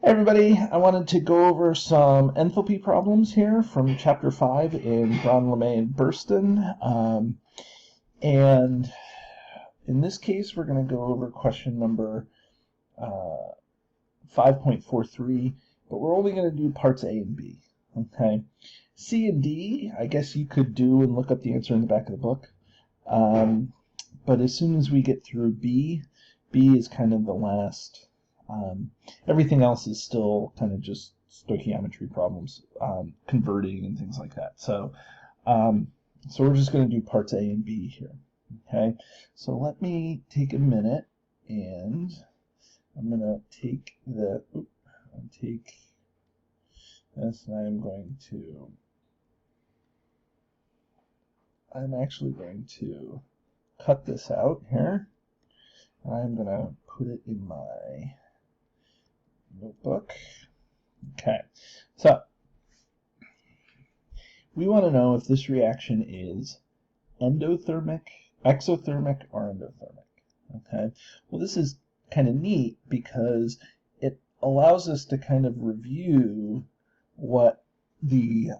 Everybody, I wanted to go over some enthalpy problems here from Chapter 5 in Braun, LeMay, and Burston. And in this case, we're going to go over question number 5.43, but we're only going to do parts A and B. Okay, C and D, I guess you could do and look up the answer in the back of the book. But as soon as we get through B, B is kind of the last. Everything else is still kind of just stoichiometry problems, converting and things like that. So we're just going to do parts A and B here. Okay, so let me take a minute, and I'm going to take this, and I'm actually going to cut this out here. I'm going to put it in my notebook. Okay, so we want to know if this reaction is endothermic, exothermic, or endothermic. Okay, well, this is kind of neat because it allows us to kind of review what the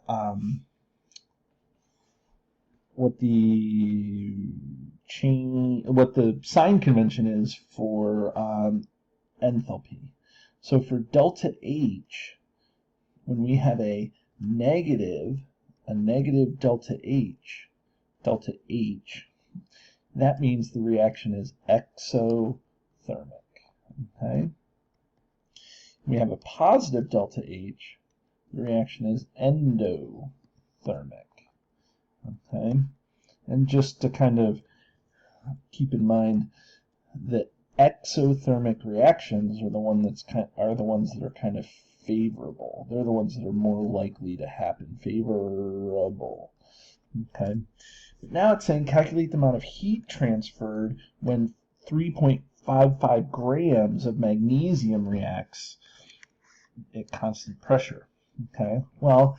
sign convention is for enthalpy. So for delta H, when we have a negative delta H, that means the reaction is exothermic. Okay? We have a positive delta H, the reaction is endothermic. Okay? And just to kind of keep in mind that exothermic reactions are the ones that are kind of favorable. They're the ones that are more likely to happen. Favorable. Okay. But now it's saying calculate the amount of heat transferred when 3.55 grams of magnesium reacts at constant pressure. Okay. Well,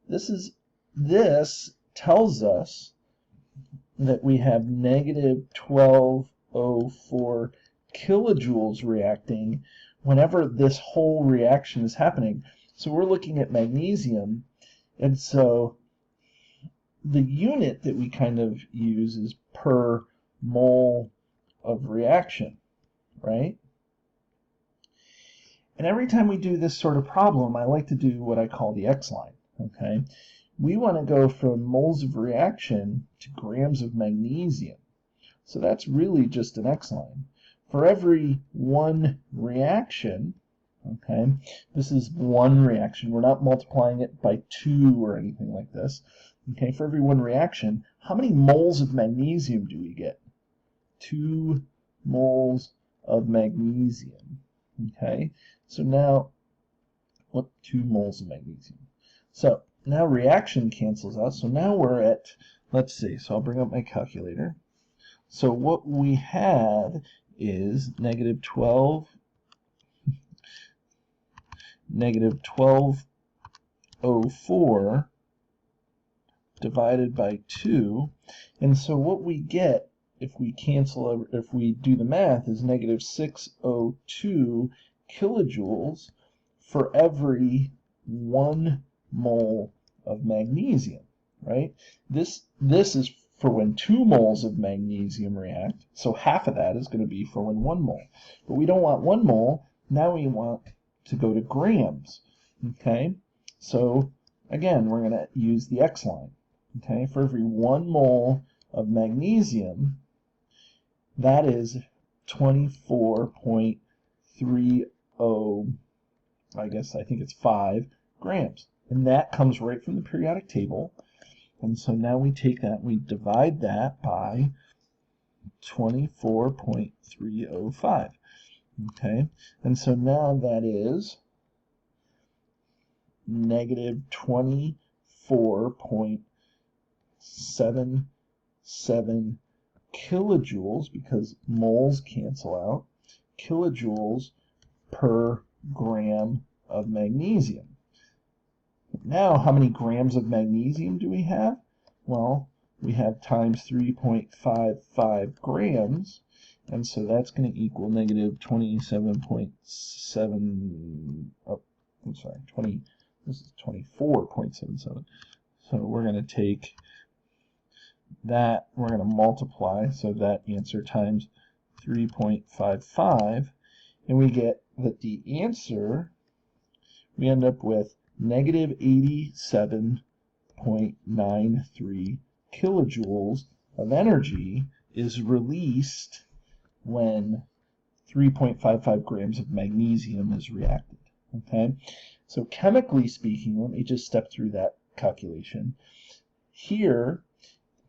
this tells us that we have negative 1204 kilojoules reacting whenever this whole reaction is happening. So we're looking at magnesium, and so the unit that we kind of use is per mole of reaction, right? And every time we do this sort of problem, I like to do what I call the X line, okay? We want to go from moles of reaction to grams of magnesium. So that's really just an X line. For every one reaction, okay, this is one reaction. We're not multiplying it by 2 or anything like this. Okay, for every one reaction, how many moles of magnesium do we get? 2 moles of magnesium. Okay, so now, 2 moles of magnesium. So now reaction cancels out. So now we're at, let's see, so I'll bring up my calculator. So what we have is negative 1204 divided by 2. And so what we get if we do the math is negative 602 kilojoules for every 1 mole of magnesium, right? This is for when 2 moles of magnesium react, so half of that is going to be for when 1 mole. But we don't want 1 mole, now we want to go to grams, okay? So again, we're going to use the X line, okay? For every 1 mole of magnesium, that is 24.30, I think it's 5 grams. And that comes right from the periodic table. And so now we take that and we divide that by 24.305. Okay? And so now that is negative 24.77 kilojoules, because moles cancel out, kilojoules per gram of magnesium. Now, how many grams of magnesium do we have? Well, we have times 3.55 grams, and so that's going to equal negative 27.7 this is 24.77. So we're going to take that, we're going to multiply, so that answer times 3.55, and we get that the answer, we end up with negative 87.93 kilojoules of energy is released when 3.55 grams of magnesium is reacted. Okay, so chemically speaking, let me just step through that calculation. Here,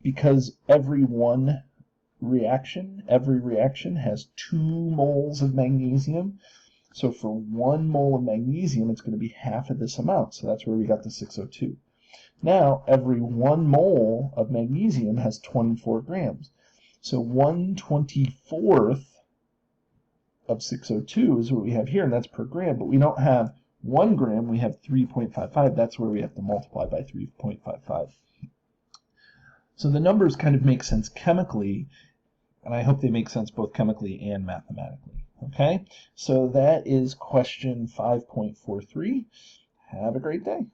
because every reaction has 2 moles of magnesium, so for 1 mole of magnesium, it's going to be half of this amount, so that's where we got the 602. Now, every 1 mole of magnesium has 24 grams, so 1/24th of 602 is what we have here, and that's per gram, but we don't have 1 gram, we have 3.55. That's where we have to multiply by 3.55. So the numbers kind of make sense chemically, and I hope they make sense both chemically and mathematically. Okay, so that is question 5.43. Have a great day.